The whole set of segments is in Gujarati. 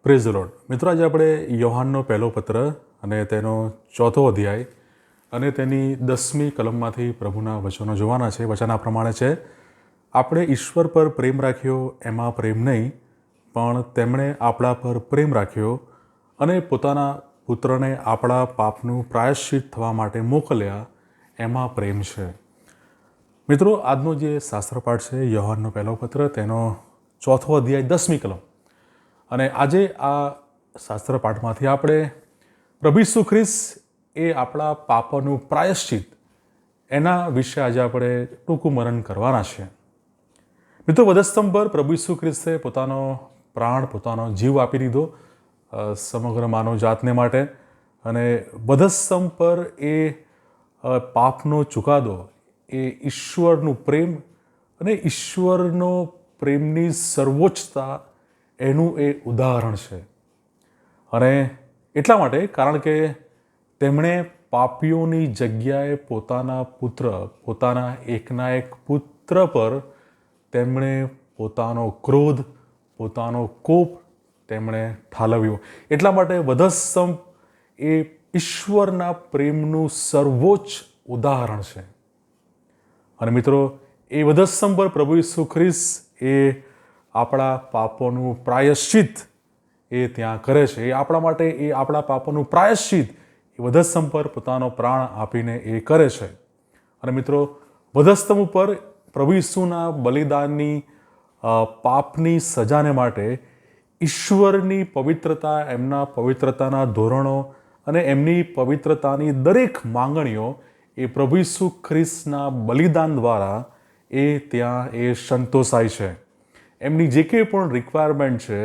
Praise the lord. મિત્રો, આજે આપણે યોહાનનો પહેલો પત્ર અને તેનો 4થો અધ્યાય અને તેની 10મી કલમમાંથી પ્રભુના વચનો જોવાના છે. વચન આ પ્રમાણે છે: આપણે ઈશ્વર પર પ્રેમ રાખ્યો, એમાં પ્રેમ નહીં, પણ તેમણે આપણા પર પ્રેમ રાખ્યો અને પોતાના પુત્રને આપણા પાપનું પ્રાયશ્ચિત થવા માટે મોકલ્યા, એમાં પ્રેમ છે. મિત્રો, આજનો જે શાસ્ત્રપાઠ છે યોહાનનો પહેલો પત્ર, તેનો 4થો અધ્યાય 10મી કલમ. અને આજે આ શાસ્ત્રપાઠમાંથી આપણે પ્રભુ ઈસુ ખ્રિસ્ત એ આપણા પાપનું પ્રાયશ્ચિત, એના વિશે આજે આપણે ટૂંકું મનન કરવાના છે. મિત્રો, વધસ્તંભ પર પ્રભુ ઈસુ ખ્રિસ્તે પોતાનો પ્રાણ, પોતાનો જીવ આપી દીધો સમગ્ર માનવ જાતને માટે. અને વધસ્તંભ પર એ પાપનો ચુકાદો, એ ઈશ્વરનું પ્રેમ અને ઈશ્વરનો પ્રેમની સર્વોચ્ચતા, એનું એ ઉદાહરણ છે. અને એટલા માટે, કારણ કે તેમણે પાપીઓની જગ્યાએ પોતાના પુત્ર, પોતાના એકના એક પુત્ર પર તેમણે પોતાનો ક્રોધ, પોતાનો કોપ તેમણે ઠાલવ્યો. એટલા માટે વધસ્તંભ એ ઈશ્વરના પ્રેમનું સર્વોચ્ચ ઉદાહરણ છે. અને મિત્રો, એ વધસ્તંભ પર પ્રભુ ઈસુ ખ્રિસ્ત એ આપણા પાપોનું પ્રાયશ્ચિત એ ત્યાં કરે છે. એ આપણા માટે, એ આપણા પાપોનું પ્રાયશ્ચિત એ વધસ્તંભ પર પોતાનો પ્રાણ આપીને એ કરે છે. અને મિત્રો, વધસ્તંભ ઉપર પ્રભુ ઈસુના બલિદાનની પાપની સજાને માટે ઈશ્વરની પવિત્રતા, એમના પવિત્રતાના ધોરણો અને એમની પવિત્રતાની દરેક માંગણીઓ એ પ્રભુ ઈસુ ખ્રિસ્તના બલિદાન દ્વારા એ ત્યાં એ સંતોષાય છે. એમની જે કંઈ પણ રિક્વાયરમેન્ટ છે,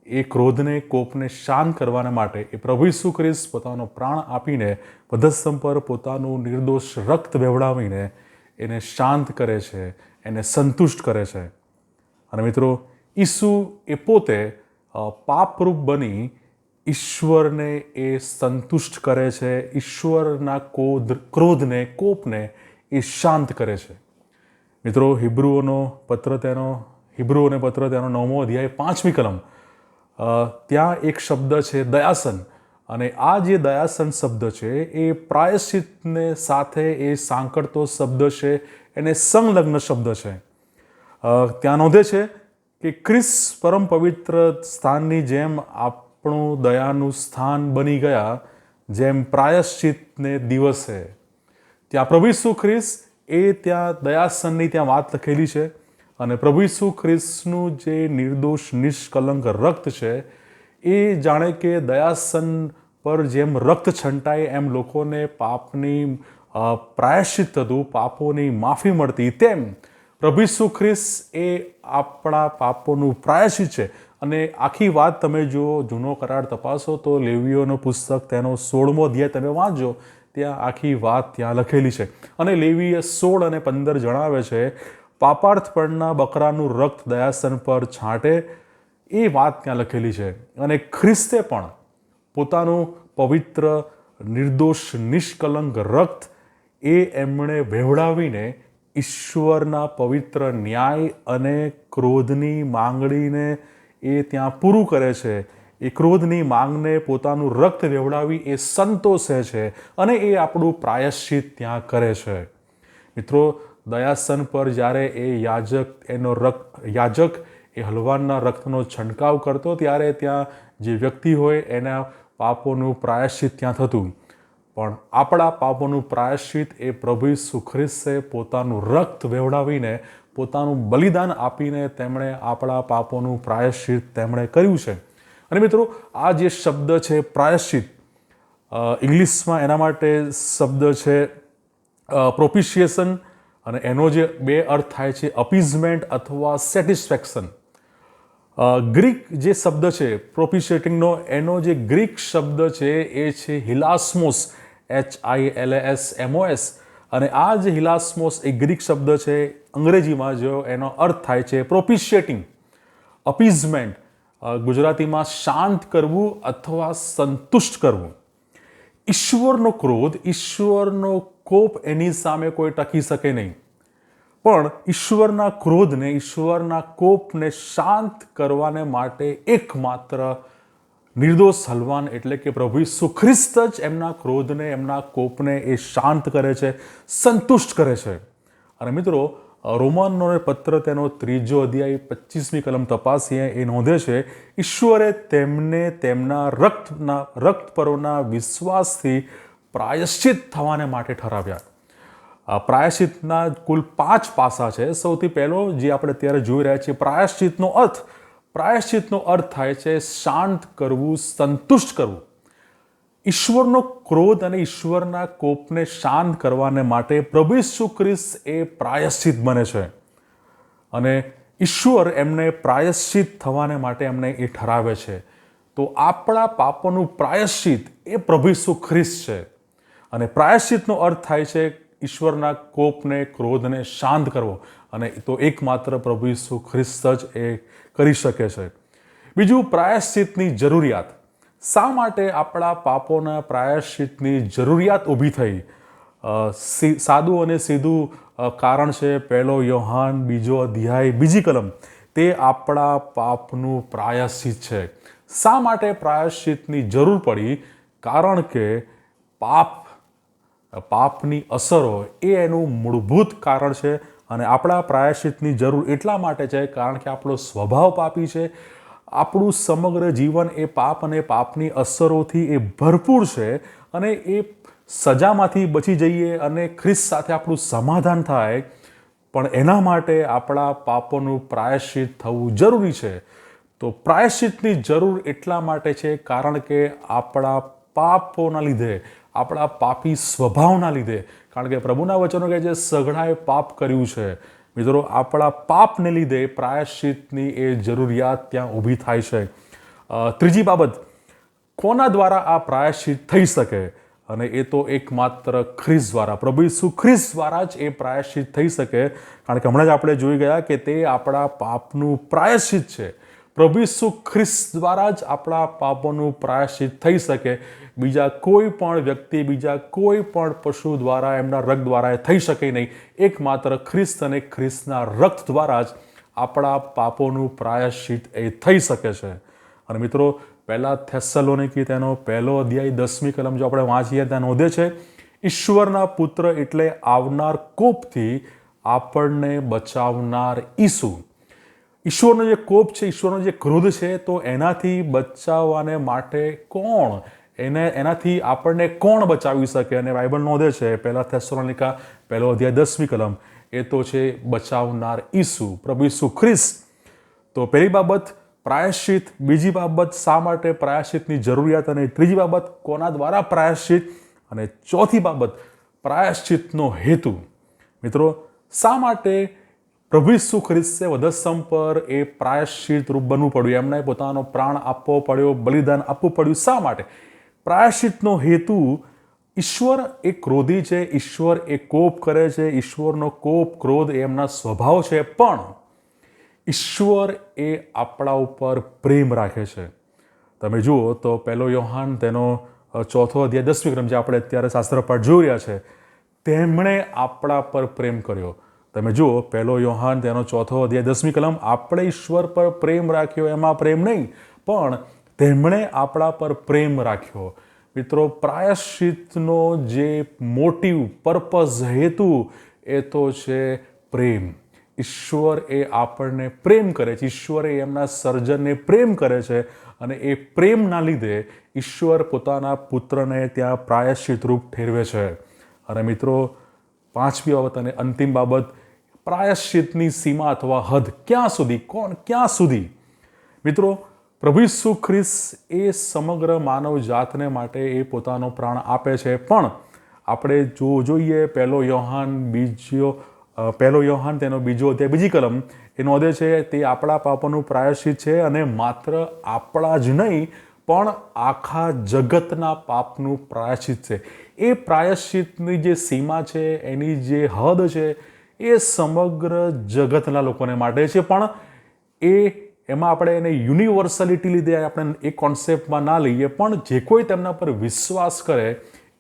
એ ક્રોધને, કોપને શાંત કરવાના માટે એ પ્રભુ ઈસુ ખ્રિસ્ત પોતાનો પ્રાણ આપીને વધસ્તંભ પર પોતાનું નિર્દોષ રક્ત વહેવડાવીને એને શાંત કરે છે, એને સંતુષ્ટ કરે છે. અને મિત્રો, ઈસુ એ પોતે પાપરૂપ બની ઈશ્વરને એ સંતુષ્ટ કરે છે, ઈશ્વરના ક્રોધને, કોપને એ શાંત કરે છે. મિત્રો, હિબ્રુઓને પત્ર તેનો 9મો અધ્યાય 5મી કલમ, ત્યાં એક શબ્દ છે દયાસન. અને આ જે દયાસન શબ્દ છે, એ પ્રાયશ્ચિતને સાથે એ સાંકળતો શબ્દ છે, એને સંલગ્ન શબ્દ છે. ત્યાં નોંધે છે કે ખ્રિસ્ત પરમ પવિત્ર સ્થાનની જેમ આપણું દયાનું સ્થાન બની ગયા, જેમ પ્રાયશ્ચિતને દિવસે. ત્યાં પ્રભુ ઈસુ ખ્રિસ્ત એ ત્યાં દયાસનની ત્યાં વાત લખેલી છે. અને પ્રભુ ઈસુ ખ્રિસ્તનું જે નિર્દોષ, નિષ્કલંક રક્ત છે, એ જાણે કે દયાસન પર જેમ રક્ત છંટાય, એમ લોકોને પાપની પ્રાયશ્ચિત થતું, પાપોની માફી મળતી, તેમ પ્રભુ ઈસુ ખ્રિસ્ત એ આપણા પાપોનું પ્રાયશ્ચિત છે. અને આખી વાત તમે જો જૂનો કરાર તપાસો તો લેવીઓનું પુસ્તક, તેનો 16મો અધ્યાય તમે વાંચો, ત્યાં આખી વાત ત્યાં લખેલી છે. અને લેવીય 16 અને 15 જણાવે છે, પાપાર્થપણના બકરાનું રક્ત દયાસન પર છાંટે, એ વાત ત્યાં લખેલી છે. અને ખ્રિસ્તે પણ પોતાનું પવિત્ર, નિર્દોષ, નિષ્કલંક રક્ત એ એમણે વહેવડાવીને ઈશ્વરના પવિત્ર ન્યાય અને ક્રોધની માંગણીને એ ત્યાં પૂરું કરે છે. એ ક્રોધની માંગને પોતાનું રક્ત વહેવડાવી એ સંતોષે છે અને એ આપણું પ્રાયશ્ચિત ત્યાં કરે છે. મિત્રો, દયાસન પર જ્યારે એ યાજક એ હલવાના રક્તનો છંટકાવ કરતો, ત્યારે ત્યાં જે વ્યક્તિ હોય એના પાપોનું પ્રાયશ્ચિત ત્યાં થતું. પણ આપણા પાપોનું પ્રાયશ્ચિત એ પ્રભુ ઈસુ ખ્રિસ્તે પોતાનું રક્ત વહેવડાવીને, પોતાનું બલિદાન આપીને તેમણે આપણા પાપોનું પ્રાયશ્ચિત તેમણે કર્યું છે. અને મિત્રો, આ જે શબ્દ છે પ્રાયશ્ચિત, ઇંગ્લિશમાં એના માટે શબ્દ છે પ્રોપિશિએશન. અને એનો જે બે અર્થ થાય છે અપીઝમેન્ટ અથવા સેટિસ્ફેક્શન. ગ્રીક જે શબ્દ છે પ્રોપિશિએટિંગનો, એનો જે ગ્રીક શબ્દ છે એ છે હિલાસ્મોસ, HILASMOS. અને આ જે હિલાસ્મોસ એ ગ્રીક શબ્દ છે, અંગ્રેજીમાં જો એનો અર્થ થાય છે પ્રોપિશિએટિંગ, અપીઝમેન્ટ, ગુજરાતીમાં શાંત કરવું અથવા સંતુષ્ટ કરવું. ઈશ્વરનો ક્રોધ, ઈશ્વરનો કોપ, એની સામે કોઈ ટકી શકે નહીં. પણ ઈશ્વરના ક્રોધને, ઈશ્વરના કોપને શાંત કરવાને માટે એકમાત્ર નિર્દોષ હલવાન એટલે કે પ્રભુ ઈસુ ખ્રિસ્ત જ એમના ક્રોધને, એમના કોપને એ શાંત કરે છે, સંતુષ્ટ કરે છે. અને મિત્રો, રોમનનો પત્ર તેનો 3 અધ્યાય 25મી કલમ તપાસીએ એ નોંધે છે, ઈશ્વરે તેમને તેમના રક્ત પરોના વિશ્વાસથી પ્રાયશ્ચિત થવાને માટે ઠરાવ્યા. આ પ્રાયશ્ચિતના કુલ 5 પાસા છે. સૌથી પહેલો જે આપણે અત્યારે જોઈ રહ્યા છીએ, પ્રાયશ્ચિતનો અર્થ થાય છે શાંત કરવું, સંતુષ્ટ કરવું. ઈશ્વરનો ક્રોધ અને ઈશ્વરના કોપને શાંત કરવાને માટે પ્રભુ ઈસુ ખ્રિસ્ત એ પ્રાયશ્ચિત બને છે. અને ઈશ્વર એમને પ્રાયશ્ચિત થવાને માટે એમને એ ઠરાવે છે. તો આપણા પાપોનું પ્રાયશ્ચિત એ પ્રભુ ઈસુ ખ્રિસ્ત છે. અને પ્રાયશ્ચિતનો અર્થ થાય છે ઈશ્વરના કોપને, ક્રોધને શાંત કરવો. અને તો એકમાત્ર પ્રભુ ઈસુ ખ્રિસ્ત જ એ કરી શકે છે. બીજું, પ્રાયશ્ચિતની જરૂરિયાત. શા માટે આપણા પાપોના પ્રાયશ્ચિતની જરૂરિયાત ઊભી થઈ? સાદું અને સીધું કારણ છે 1 યોહાન 2 અધ્યાય 2 કલમ. તે આપણા પાપનું પ્રાયશ્ચિત છે. શા માટે પ્રાયશ્ચિતની જરૂર પડી? કારણ કે પાપની અસરો એ એનું મૂળભૂત કારણ છે. અને આપણા પ્રાયશ્ચિતની જરૂર એટલા માટે છે કારણ કે આપણો સ્વભાવ પાપી છે. આપણું સમગ્ર જીવન એ પાપ અને પાપની અસરોથી એ ભરપૂર છે. અને એ સજામાંથી બચી જઈએ અને ખ્રિસ્ત સાથે આપણું સમાધાન થાય, પણ એના માટે આપણા પાપોનું પ્રાયશ્ચિત થવું જરૂરી છે. તો પ્રાયશ્ચિતની જરૂર એટલા માટે છે કારણ કે આપણા પાપોના લીધે, આપણા પાપી સ્વભાવના લીધે, કારણ કે પ્રભુના વચનો કહે છે સઘળાએ પાપ કર્યું છે. મિત્રો, આપણા પાપને લીધે પ્રાયશ્ચિતની એ જરૂરિયાત ત્યાં ઊભી થાય છે. ત્રીજી બાબત, કોના દ્વારા આ પ્રાયશ્ચિત થઈ શકે? અને એ તો એકમાત્ર ખ્રિસ્ત દ્વારા, પ્રભુ ઈસુ ખ્રિસ્ત દ્વારા જ એ પ્રાયશ્ચિત થઈ શકે. કારણ કે હમણાં જ આપણે જોઈ ગયા કે તે આપણા પાપનું પ્રાયશ્ચિત છે. પ્રભુ ઈસુ ખ્રિસ્ત દ્વારા જ આપણા પાપોનું પ્રાયશ્ચિત થઈ શકે. બીજા કોઈ પણ વ્યક્તિ, બીજા કોઈ પણ પશુ દ્વારા, એમના રક્ત દ્વારા એ થઈ શકે નહીં. એકમાત્ર ખ્રિસ્ત અને ખ્રિસ્તના રક્ત દ્વારા જ આપણા પાપોનું પ્રાયશ્ચિત એ થઈ શકે છે. અને મિત્રો, 1 થેસ્સલોનિકી તેનો 1 અધ્યાય 10મી કલમ જો આપણે વાંચીએ ત્યાં નોંધે છે, ઈશ્વરના પુત્ર એટલે આવનાર કોપથી આપણને બચાવનાર ઈસુ. ઈશ્વરનો જે કોપ છે, ઈશ્વરનો જે ક્રોધ છે, તો એનાથી બચાવવાને માટે કોણ? એનાથી આપણને કોણ બચાવી શકે? અને બાઇબલ નોંધે છે 1 થેસ્સલોનિકા 1 અધ્યાય 10મી કલમ, એ તો છે બચાવનાર ઈસુ, પ્રભુ ઈસુ ખ્રિસ્ત. તો પહેલી બાબત પ્રાયશ્ચિત, બીજી બાબત શા માટે પ્રાયશ્ચિતની જરૂરિયાત, અને ત્રીજી બાબત કોના દ્વારા પ્રાયશ્ચિત, અને ચોથી બાબત પ્રાયશ્ચિતનો હેતુ. મિત્રો, શા માટે પ્રભુ ઈસુ ખ્રિસ્તે વધસ્તંભ પર એ પ્રાયશ્ચિત રૂપ બનવું પડ્યું? એમને પોતાનો પ્રાણ આપવો પડ્યો, બલિદાન આપવું પડ્યું. શા માટે? પ્રાયશ્ચિતનો હેતુ, ઈશ્વર એ ક્રોધી છે, ઈશ્વર એ કોપ કરે છે, ઈશ્વરનો કોપ, ક્રોધ એ એમના સ્વભાવ છે, પણ ઈશ્વર એ આપણા ઉપર પ્રેમ રાખે છે. તમે જુઓ તો 1 યોહાન તેનો 4 અધ્યાય 10મી કલમ, જે આપણે અત્યારે શાસ્ત્રપાઠ જોઈ રહ્યા છે, તેમણે આપણા પર પ્રેમ કર્યો. તમે જુઓ 1 યોહાન તેનો 4 અધ્યાય 10મી કલમ, આપણે ઈશ્વર પર પ્રેમ રાખ્યો, એમાં પ્રેમ નહીં, પણ તેમણે આપણા પર પ્રેમ રાખ્યો. મિત્રો, પ્રાયશ્ચિતનો જે મોટિવ, પર્પઝ, હેતુ એ તો છે પ્રેમ. ઈશ્વર એ આપણને પ્રેમ કરે છે, ઈશ્વર એ એમના સર્જનને પ્રેમ કરે છે. અને એ પ્રેમના લીધે ઈશ્વર પોતાના પુત્રને ત્યાં પ્રાયશ્ચિત રૂપ ઠેરવે છે. અને મિત્રો, 5મી બાબત અને અંતિમ બાબત, પ્રાયશ્ચિતની સીમા અથવા હદ ક્યાં સુધી? ક્યાં સુધી? મિત્રો, પ્રભુ ઈસુ ખ્રિસ્ત એ સમગ્ર માનવ જાતને માટે એ પોતાનો પ્રાણ આપે છે. પણ આપણે જોઈએ 1 યોહાન તેનો 2 અધ્યાય 2 કલમ, એ નોંધે છે તે આપણા પાપોનું પ્રાયશ્ચિત છે. અને માત્ર આપણા જ નહીં, પણ આખા જગતના પાપનું પ્રાયશ્ચિત છે. એ પ્રાયશ્ચિતની જે સીમા છે, એની જે હદ છે, એ સમગ્ર જગતના લોકોને માટે છે. પણ એમાં આપણે એને યુનિવર્સલિટી લીધે આપણે એ કોન્સેપ્ટમાં ના લઈએ, પણ જે કોઈ તેમના પર વિશ્વાસ કરે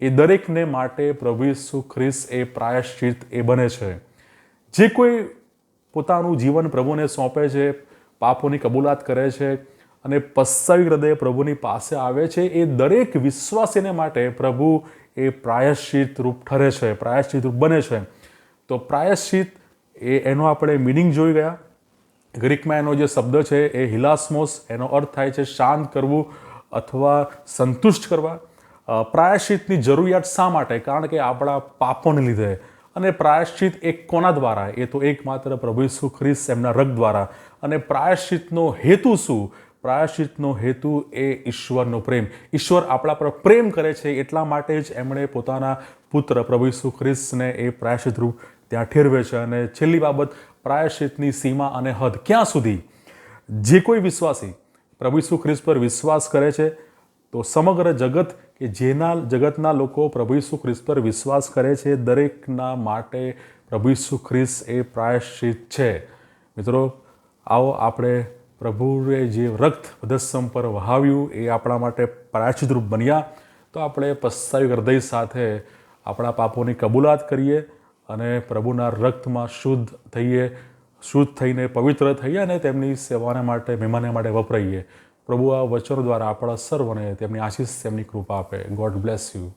એ દરેકને માટે પ્રભુ ઈસુ ખ્રિસ્ત એ પ્રાયશ્ચિત એ બને છે. જે કોઈ પોતાનું જીવન પ્રભુને સોંપે છે, પાપોની કબૂલાત કરે છે અને પસ્તાવી હૃદય પ્રભુની પાસે આવે છે, એ દરેક વિશ્વાસીને માટે પ્રભુ એ પ્રાયશ્ચિત રૂપ ઠરે છે, પ્રાયશ્ચિત રૂપ બને છે. તો પ્રાયશ્ચિત એનો આપણે મિનિંગ જોઈ ગયા. ગ્રીકમાં એનો જે શબ્દ છે એ હિલાસ્મોસ, એનો અર્થ થાય છે શાંત કરવું અથવા સંતુષ્ટ કરવા. પ્રાયશ્ચિતની જરૂરિયાત શા માટે? કારણ કે આપણા પાપોને લીધે. અને પ્રાયશ્ચિત એક કોના દ્વારા? એ તો એકમાત્ર પ્રભુ ઈસુ ખ્રિસ્ત એમના રક્ત દ્વારા. અને પ્રાયશ્ચિતનો હેતુ શું? પ્રાયશ્ચિતનો હેતુ એ ઈશ્વરનો પ્રેમ. ઈશ્વર આપણા પર પ્રેમ કરે છે, એટલા માટે જ એમણે પોતાના પુત્ર પ્રભુ ઈસુ ખ્રિસ્તને એ પ્રાયશ્ચિત રૂપ ત્યાં ઠેરવે છે. અને છેલ્લી બાબત, પ્રાયશ્ચિતની સીમા અને હદ ક્યાં સુધી? જે કોઈ વિશ્વાસી પ્રભુ ઈસુ ખ્રિસ્ત પર વિશ્વાસ કરે છે, તો સમગ્ર જગત કે જેના જગતના લોકો પ્રભુ ઈસુ ખ્રિસ્ત પર વિશ્વાસ કરે છે, દરેકના માટે પ્રભુ ઈસુ ખ્રિસ્ત એ પ્રાયશ્ચિત છે. મિત્રો, આવો આપણે પ્રભુએ જે રક્ત વધસ્તંભ પર વહાવ્યું એ આપણા માટે પ્રાયશ્ચિત રૂપ બન્યા. તો આપણે પસ્તાવી હૃદય સાથે આપણા પાપોની કબૂલાત કરીએ અને પ્રભુના રક્તમાં શુદ્ધ થઈને પવિત્ર થઈએ અને તેમની સેવાને માટે, મહેમાને માટે વપરાઈએ. પ્રભુ આ વચનો દ્વારા આપણા સર્વને તેમની આશીષ, તેમની કૃપા આપે. God bless you.